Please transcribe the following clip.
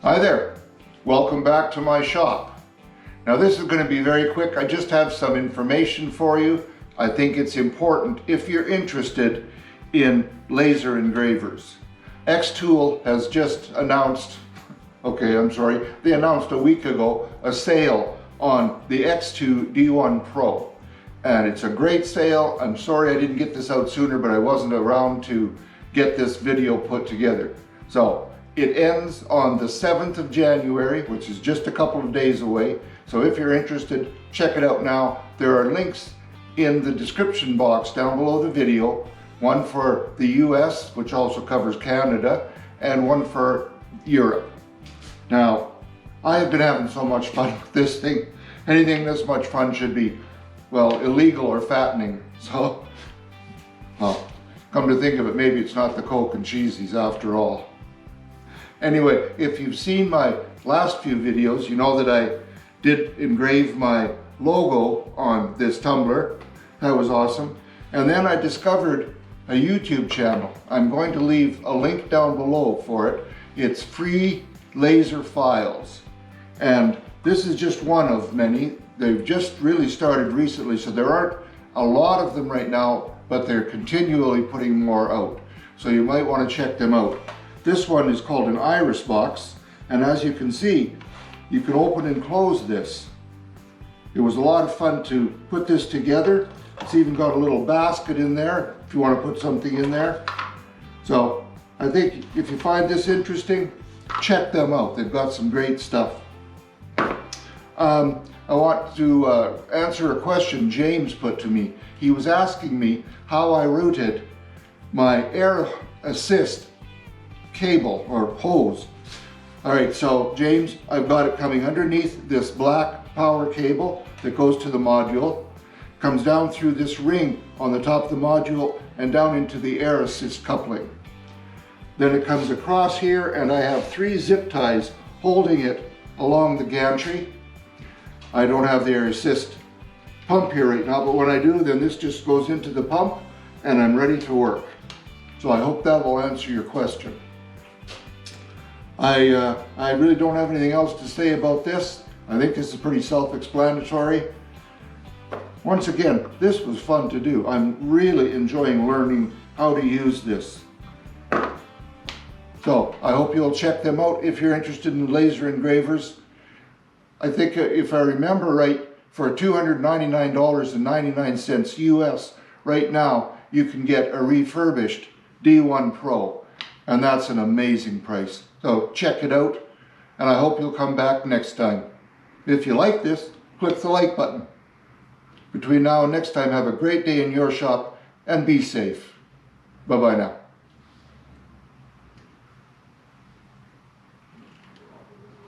Hi there, welcome back to my shop. Now this is going to be very quick. I just have some information for you. I think it's important if you're interested in laser engravers. xTool has just announced, they announced a week ago a sale on the X2 D1 Pro. And it's a great sale. I'm sorry I didn't get this out sooner, but I wasn't around to get this video put together. So it ends on the 7th of January, which is just a couple of days away. So if you're interested, check it out now. There are links in the description box down below the video, one for the US, which also covers Canada, and one for Europe. Now, I have been having so much fun with this thing. Anything this much fun should be, well, illegal or fattening. So, well, come to think of it, maybe it's not the Coke and cheesies after all. Anyway, if you've seen my last few videos, you know that I did engrave my logo on this tumbler. That was awesome. And then I discovered a YouTube channel. I'm going to leave a link down below for it. It's Free Laser Files. And this is just one of many. They've just really started recently, so there aren't a lot of them right now, but they're continually putting more out. So you might want to check them out. This one is called an iris box, and as you can see, you can open and close this. It was a lot of fun to put this together. It's even got a little basket in there if you want to put something in there. So I think if you find this interesting, check them out. They've got some great stuff. I want to answer a question James put to me. He was asking me how I routed my air assist cable or hose. All right, so James, I've got it coming underneath this black power cable that goes to the module, comes down through this ring on the top of the module and down into the air assist coupling. Then it comes across here, and I have 3 zip ties holding it along the gantry. I don't have the air assist pump here right now, but when I do, then this just goes into the pump and I'm ready to work. So I hope that will answer your question. I really don't have anything else to say about this. I think this is pretty self-explanatory. Once again, this was fun to do. I'm really enjoying learning how to use this. So I hope you'll check them out if you're interested in laser engravers. I think if I remember right, for $299.99 US right now, you can get a refurbished D1 Pro, and that's an amazing price. So check it out, and I hope you'll come back next time. If you like this, click the like button. Between now and next time, have a great day in your shop and be safe. Bye-bye now.